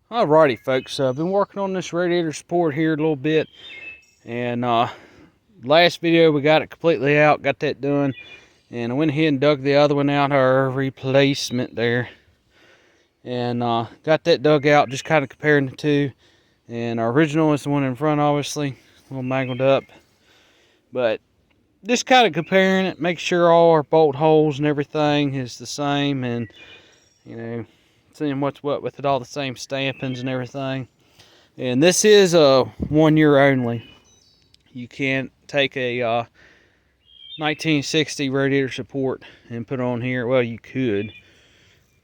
Alrighty folks, so I've been working on this radiator support here a little bit, and last video we got it completely out, got that done, and I went ahead and dug the other one out, our replacement there, and got that dug out, just kind of comparing the two. And our original is the one in front, obviously a little mangled up, but just kind of comparing it, make sure all our bolt holes and everything is the same, and seeing what's what with it, all the same stampings and everything. And this is a 1 year only. You can't take a 1960 radiator support and put it on here. Well, you could,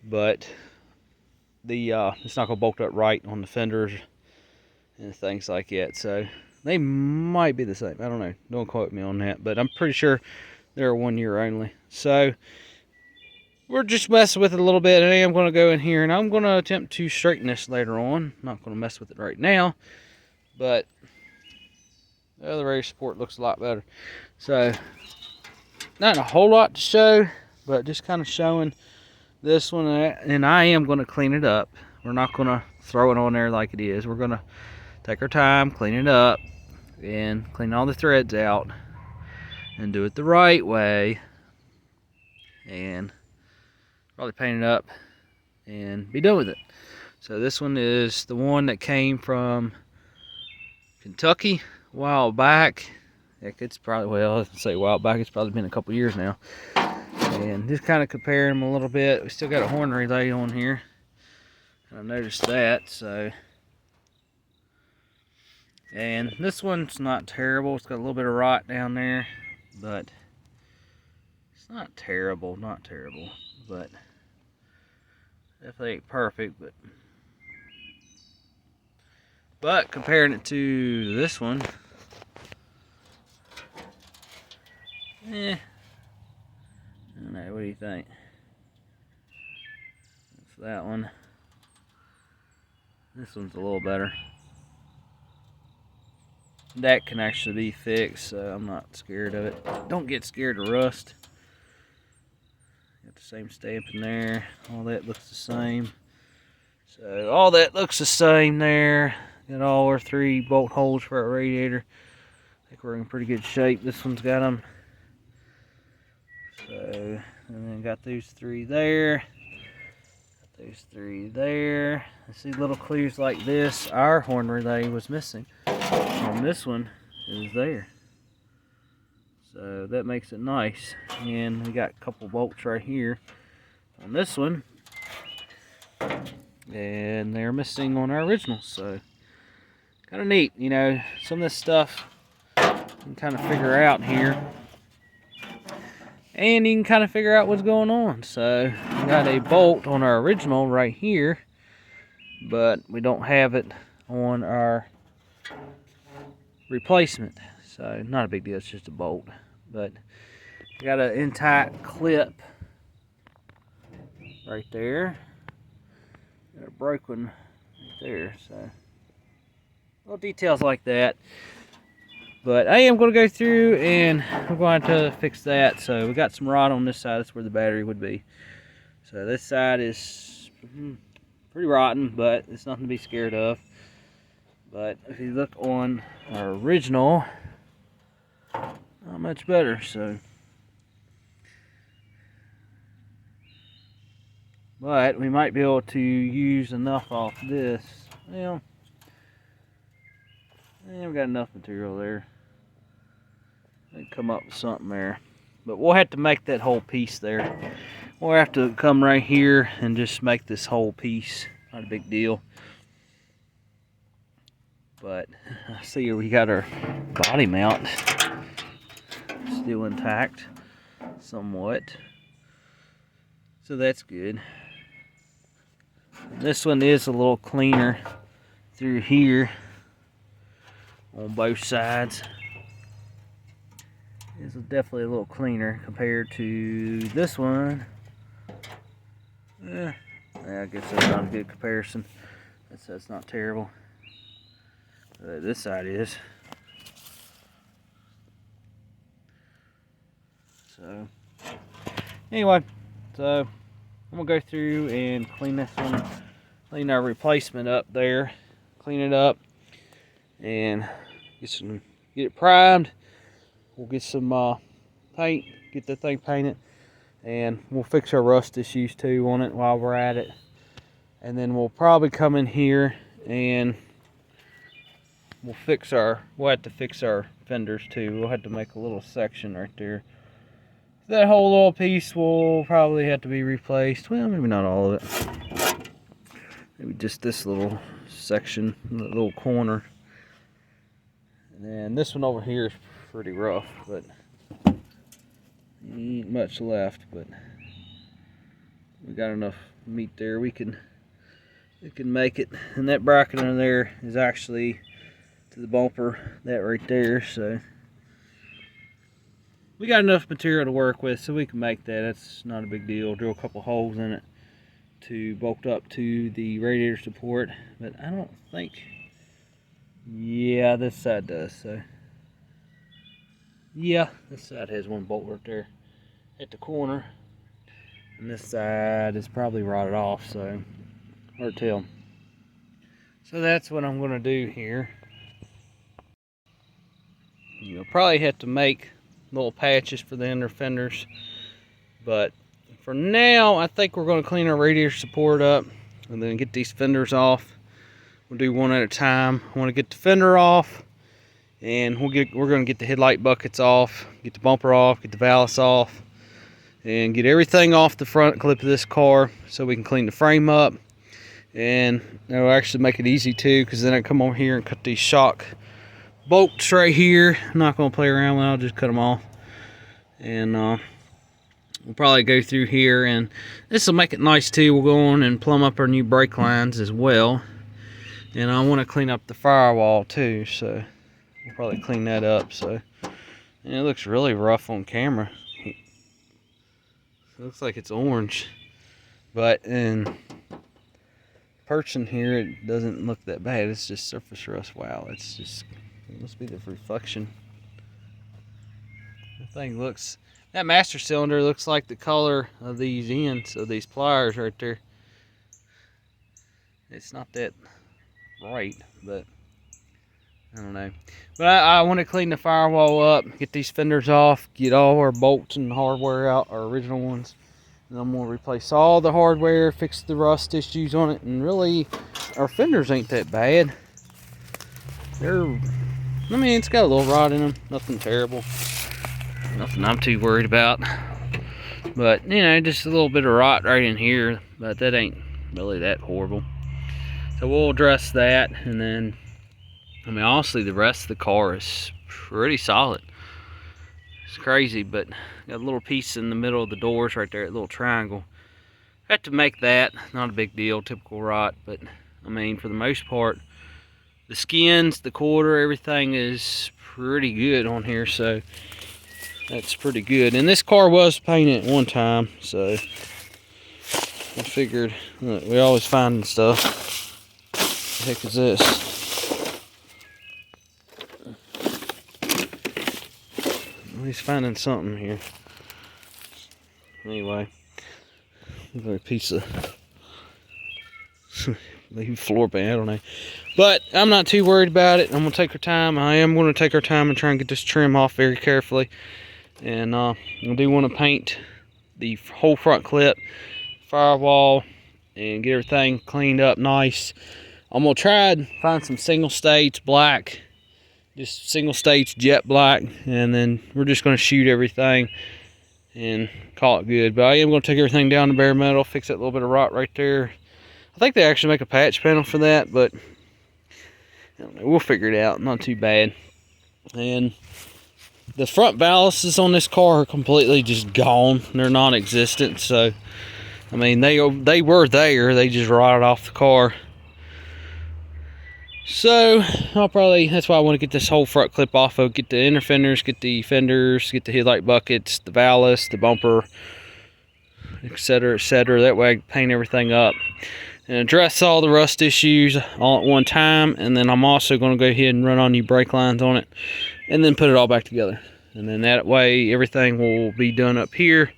but it's not gonna bolt up right on the fenders and things like that. So they might be the same. I don't know. Don't quote me on that, but I'm pretty sure they're 1 year only. So we're just messing with it a little bit, and I am going to go in here and I'm going to attempt to straighten this later on. I'm not going to mess with it right now, but the other radiator support looks a lot better. So not a whole lot to show, but just kind of showing this one, and I am going to clean it up. We're not going to throw it on there like it is. We're going to take our time, clean it up, and clean all the threads out, and do it the right way, and probably paint it up and be done with it. So this one is the one that came from Kentucky a while back. Heck, it's probably, well, let's say a while back, it's probably been a couple years now. And just kind of comparing them a little bit. We still got a horn relay on here. I noticed that, so. And this one's not terrible. It's got a little bit of rot down there, but it's not terrible, but definitely ain't perfect, but comparing it to this one, I don't know, what do you think? That's that one. This one's a little better. That can actually be fixed, so I'm not scared of it. Don't get scared of rust. Got the same stamp in there. All that looks the same. So all that looks the same there. Got all our 3 bolt holes for our radiator. I think we're in pretty good shape. This one's got them. So, and then got those 3 there. Got those 3 there. I see little clues like this. Our horn relay was missing. On this one, it was there. So that makes it nice. And we got a couple bolts right here on this one. And they're missing on our original. So kind of neat, some of this stuff you can kind of figure out here. And you can kind of figure out what's going on. So we got a bolt on our original right here, but we don't have it on our replacement. So not a big deal, it's just a bolt. But we got an intact clip right there. Got a broken right there. So little details like that. But I am going to go through and we're going to fix that. So we got some rot on this side. That's where the battery would be. So this side is pretty rotten, but it's nothing to be scared of. But if you look on our original, not much better. So, but we might be able to use enough off this. Well, yeah, we got enough material there. Come up with something there, but we'll have to make that whole piece there. We'll have to come right here and just make this whole piece. Not a big deal. But I see here we got our body mount still intact somewhat, so that's good. This one is a little cleaner through here on both sides. It's definitely a little cleaner compared to this one. Yeah, I guess that's not a good comparison. That's not terrible. This side is. So anyway, so I'm gonna go through and clean this one clean our replacement up there, clean it up, and get it primed. We'll get some paint, get the thing painted, and we'll fix our rust issues too on it while we're at it. And then we'll probably come in here and we'll have to fix our fenders too. We'll have to make a little section right there. That whole little piece will probably have to be replaced. Well, maybe not all of it. Maybe just this little section, the little corner. And this one over here is pretty rough, but ain't much left. But we got enough meat there. We can make it. And that bracket under there is actually to the bumper, that right there. So we got enough material to work with, so we can make that. That's not a big deal. Drill a couple holes in it to bolt up to the radiator support, but I don't think, yeah, this side does. So yeah, this side has one bolt right there at the corner, and this side is probably rotted off, so hard to tell. So that's what I'm going to do here. You'll probably have to make little patches for the inner fenders, but for now I think we're going to clean our radiator support up and then get these fenders off. We'll do one at a time. I want to get the fender off, and we're going to get the headlight buckets off, get the bumper off, get the valance off, and get everything off the front clip of this car so we can clean the frame up. And that'll actually make it easy too, because then I come over here and cut these shock bolts right here. I'm not going to play around with it, I'll just cut them off. And we'll probably go through here, and this will make it nice too. We'll go on and plumb up our new brake lines as well. And I want to clean up the firewall too, so we'll probably clean that up. So, and it looks really rough on camera. It looks like it's orange, but in person here it doesn't look that bad. It's just surface rust. Wow, it's just, it must be the reflection. The thing looks, that master cylinder looks like the color of these ends of these pliers right there. It's not that bright, but I don't know. But I want to clean the firewall up, get these fenders off, get all our bolts and hardware out, our original ones. And I'm going to replace all the hardware, fix the rust issues on it, and really our fenders ain't that bad. I mean, it's got a little rot in them, nothing terrible, nothing I'm too worried about. But, you know, just a little bit of rot right in here, but that ain't really that horrible. So we'll address that, and then, I mean, honestly, the rest of the car is pretty solid. It's crazy, but got a little piece in the middle of the doors right there, a little triangle. I had to make that, not a big deal, typical rot, but I mean, for the most part, the skins, the quarter, everything is pretty good on here, so that's pretty good. And this car was painted one time, so I figured, look, we always finding stuff. What the heck is this? He's finding something here. Anyway, a piece of maybe floor pan, I don't know. But I'm not too worried about it. I'm gonna take our time. I am gonna take our time and try and get this trim off very carefully. And I do want to paint the whole front clip, firewall, and get everything cleaned up nice. I'm gonna try and find some single stage black. Just single stage jet black, and then we're just going to shoot everything and call it good. But I am going to take everything down to bare metal, fix that little bit of rot right there. I think they actually make a patch panel for that, but I don't know, we'll figure it out. Not too bad. And the front ballasts on this car are completely just gone. They're non-existent. So I mean, they were there, they just rotted off the car. So I'll probably, that's why I want to get this whole front clip off of, get the inner fenders, get the fenders, get the headlight buckets, the ballast, the bumper, etc., etc. That way I can paint everything up and address all the rust issues all at one time. And then I'm also going to go ahead and run on new brake lines on it and then put it all back together. And then that way everything will be done up here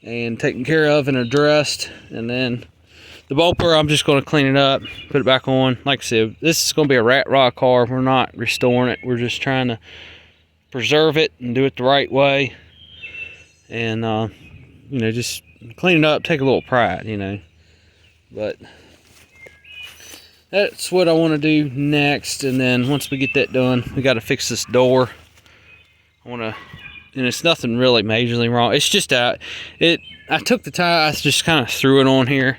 and taken care of and addressed. And then The bumper, I'm just going to clean it up, put it back on. Like I said, this is going to be a rat rod car. We're not restoring it. We're just trying to preserve it and do it the right way. And, you know, just clean it up, take a little pride, you know. But that's what I want to do next. And then once we get that done, we got to fix this door. I want to, and it's nothing really majorly wrong. It's just I took the tie, I just kind of threw it on here,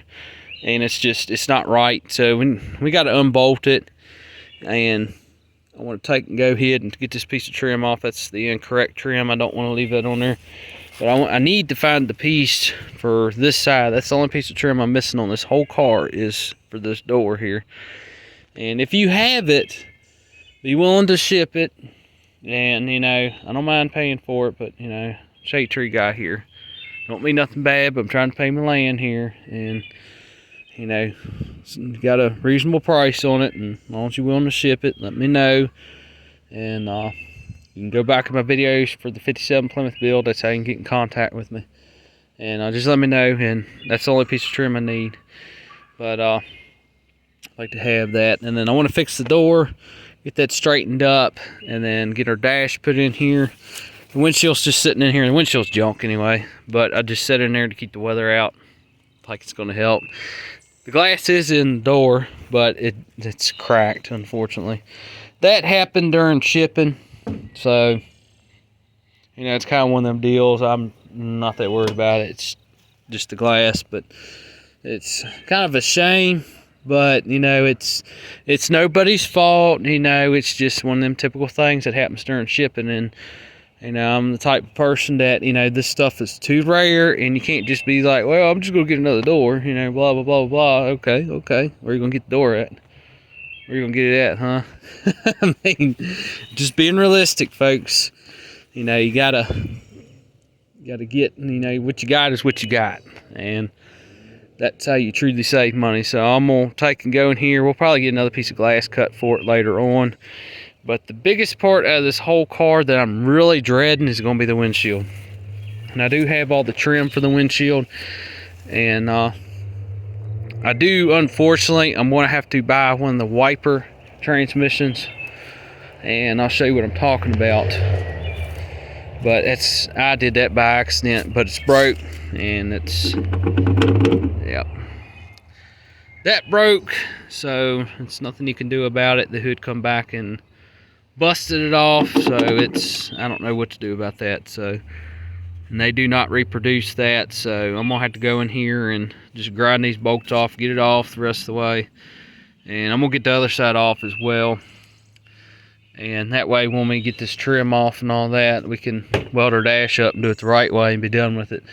and it's not right. So we got to unbolt it, and I want to go ahead and get this piece of trim off. That's the incorrect trim. I don't want to leave that on there. But I need to find the piece for this side. That's the only piece of trim I'm missing on this whole car is for this door here. And if you have it, be willing to ship it. And, you know, I don't mind paying for it, but, you know, shade tree guy here. Don't mean nothing bad, but I'm trying to pay my land here. And, you know, got a reasonable price on it. And as long as you're willing to ship it, let me know. And, you can go back in my videos for the 57 Plymouth build. That's how you can get in contact with me. And just let me know. And that's the only piece of trim I need. But I'd like to have that. And then I want to fix the door, get that straightened up, and then get our dash put in here. The windshield's just sitting in here. The windshield's junk anyway. But I just set it in there to keep the weather out. Like it's going to help. The glass is in the door, but it's cracked, unfortunately. That happened during shipping. So, you know, it's kind of one of them deals. I'm not that worried about it. It's just the glass, but it's kind of a shame. But, you know, it's nobody's fault. You know, it's just one of them typical things that happens during shipping. And, you know, I'm the type of person that, you know, this stuff is too rare, and you can't just be like, well, I'm just going to get another door, you know, blah, blah, blah, blah. Okay. Where are you going to get the door at? Where you gonna get it at, huh? I mean, just being realistic, folks. You know, you gotta get, you know, what you got is what you got, and that's how you truly save money. So I'm gonna take and go in here. We'll probably get another piece of glass cut for it later on. But the biggest part of this whole car that I'm really dreading is gonna be the windshield. And I do have all the trim for the windshield, and I do, unfortunately, I'm going to have to buy one of the wiper transmissions, and I'll show you what I'm talking about. But I did that by accident, but it's broke, and yep. That broke, so it's nothing you can do about it. The hood come back and busted it off, so I don't know what to do about that. So, and they do not reproduce that, so I'm gonna have to go in here and just grind these bolts off, get it off the rest of the way, and I'm gonna get the other side off as well. And that way, when we get this trim off and all that, we can weld our dash up and do it the right way and be done with it.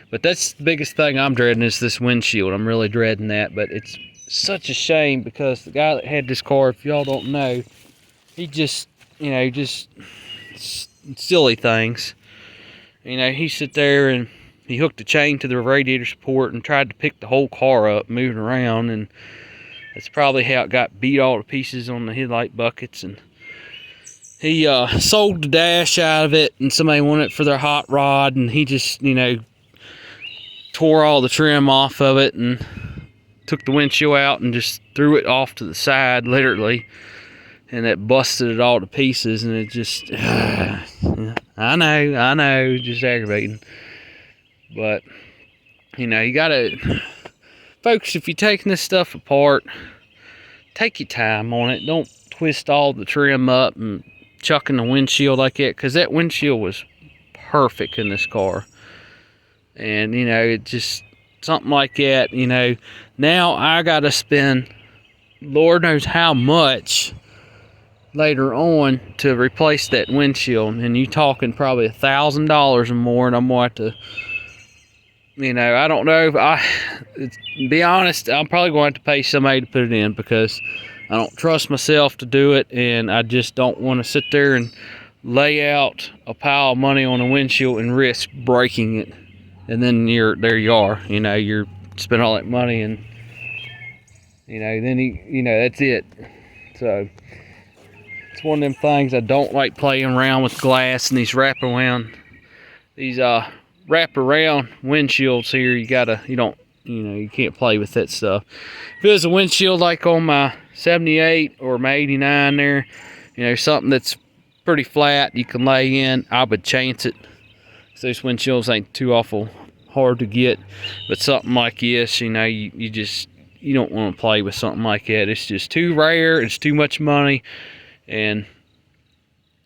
But that's the biggest thing I'm dreading, is this windshield. I'm really dreading that, but it's such a shame because the guy that had this car, if y'all don't know, he just, you know, just silly things. You know, he sit there and he hooked a chain to the radiator support and tried to pick the whole car up, moving around, and that's probably how it got beat all to pieces on the headlight buckets. And he sold the dash out of it, and somebody wanted it for their hot rod, and he just, you know, tore all the trim off of it and took the windshield out and just threw it off to the side, literally. And it busted it all to pieces, and it just, I know, just aggravating. But, you know, you gotta, folks, if you're taking this stuff apart, take your time on it. Don't twist all the trim up and chucking the windshield like that, because that windshield was perfect in this car. And, you know, it just, something like that, you know, now I gotta spend Lord knows how much later on to replace that windshield, and you talking probably $1,000 or more, and I'm going to, you know, I don't know, to be honest, I'm probably going to pay somebody to put it in, because I don't trust myself to do it, and I just don't want to sit there and lay out a pile of money on a windshield and risk breaking it, and then there you are, you know, you're spending all that money, and, you know, then you know, that's it. So it's one of them things. I don't like playing around with glass and these wraparound windshields here. You don't You know, you can't play with that stuff. If it was a windshield like on my 78 or my 89 there, you know, something that's pretty flat you can lay in, I would chance it. So those windshields ain't too awful hard to get. But something like this, you know, you don't want to play with something like that. It's just too rare. It's too much money. And,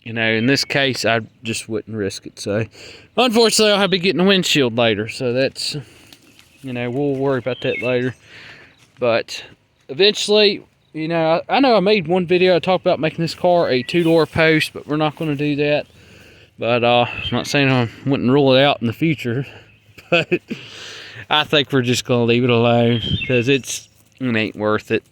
you know, in this case, I just wouldn't risk it. So, unfortunately, I'll have to be getting a windshield later. So that's, you know, we'll worry about that later. But eventually, you know, I know I made one video. I talked about making this car a 2-door post, but we're not going to do that. But I'm not saying I wouldn't rule it out in the future. But I think we're just going to leave it alone because it ain't worth it.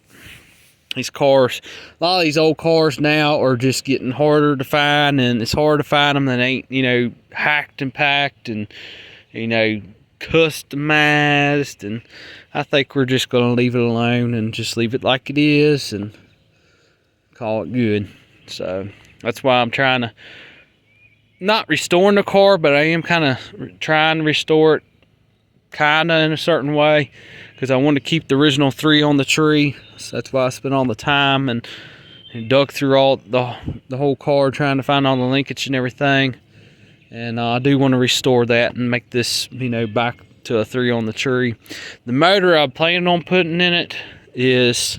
These cars, a lot of these old cars now are just getting harder to find, and it's hard to find them that ain't, you know, hacked and packed and, you know, customized. And I think we're just going to leave it alone and just leave it like it is and call it good. So that's why I'm trying to, not restoring the car, but I am kind of trying to restore it kind of in a certain way, because I want to keep the original 3 on the tree. So that's why I spent all the time and dug through all the whole car trying to find all the linkage and everything. And I do want to restore that and make this, you know, back to a 3 on the tree. The motor I'm planning on putting in it is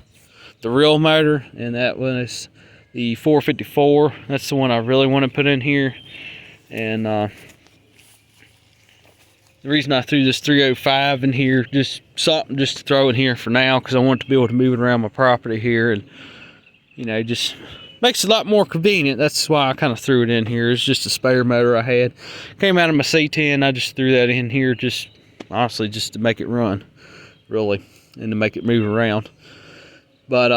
the real motor, and that one is the 454. That's the one I really want to put in here. And the reason I threw this 305 in here, just something just to throw in here for now, because I want to be able to move it around my property here, and, you know, just makes it a lot more convenient. That's why I kind of threw it in here. It's just a spare motor I had. Came out of my C10. I just threw that in here, just honestly just to make it run, really, and to make it move around. But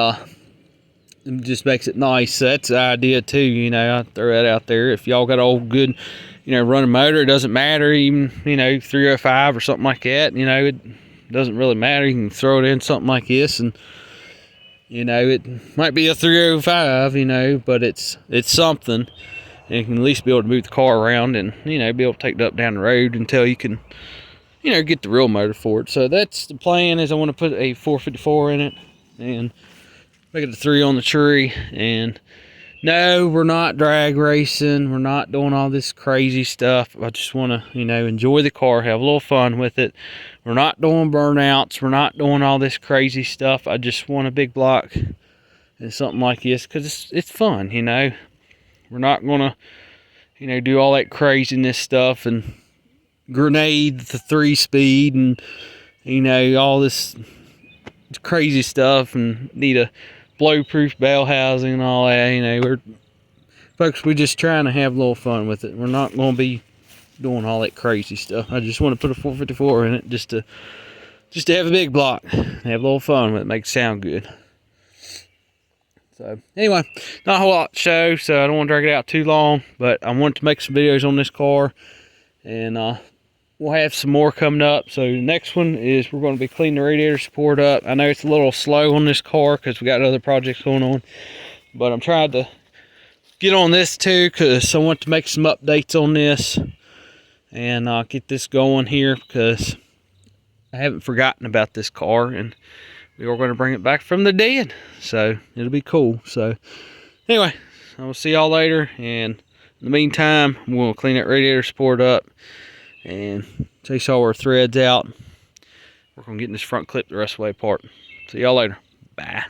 it just makes it nice. So that's the idea too, you know. I throw that out there. If y'all got an old good, you know, running motor, it doesn't matter, even, you know, 305 or something like that, you know, it doesn't really matter. You can throw it in something like this, and, you know, it might be a 305, you know, but it's something, and you can at least be able to move the car around and, you know, be able to take it up down the road until you can, you know, get the real motor for it. So that's the plan, is I want to put a 454 in it and make it a 3 on the tree. And no, we're not drag racing. We're not doing all this crazy stuff. I just want to, you know, enjoy the car, have a little fun with it. We're not doing burnouts. We're not doing all this crazy stuff. I just want a big block and something like this because it's fun, you know. We're not going to, you know, do all that craziness stuff and grenade the 3-speed and, you know, all this crazy stuff and need a blow-proof bell housing and all that. You know, we're just trying to have a little fun with it. We're not going to be doing all that crazy stuff. I just want to put a 454 in it just to have a big block, have a little fun with it, make it sound good. So anyway, not a whole lot to show, so I don't want to drag it out too long, but I wanted to make some videos on this car, and we'll have some more coming up. So the next one is we're going to be cleaning the radiator support up. I know it's a little slow on this car because we got other projects going on, but I'm trying to get on this too because I want to make some updates on this and get this going here, because I haven't forgotten about this car and we are going to bring it back from the dead, so it'll be cool. So anyway, I will see y'all later, and in the meantime, we'll clean that radiator support up and chase all our threads out. We're going to get this front clip the rest of the way apart. See y'all later. Bye.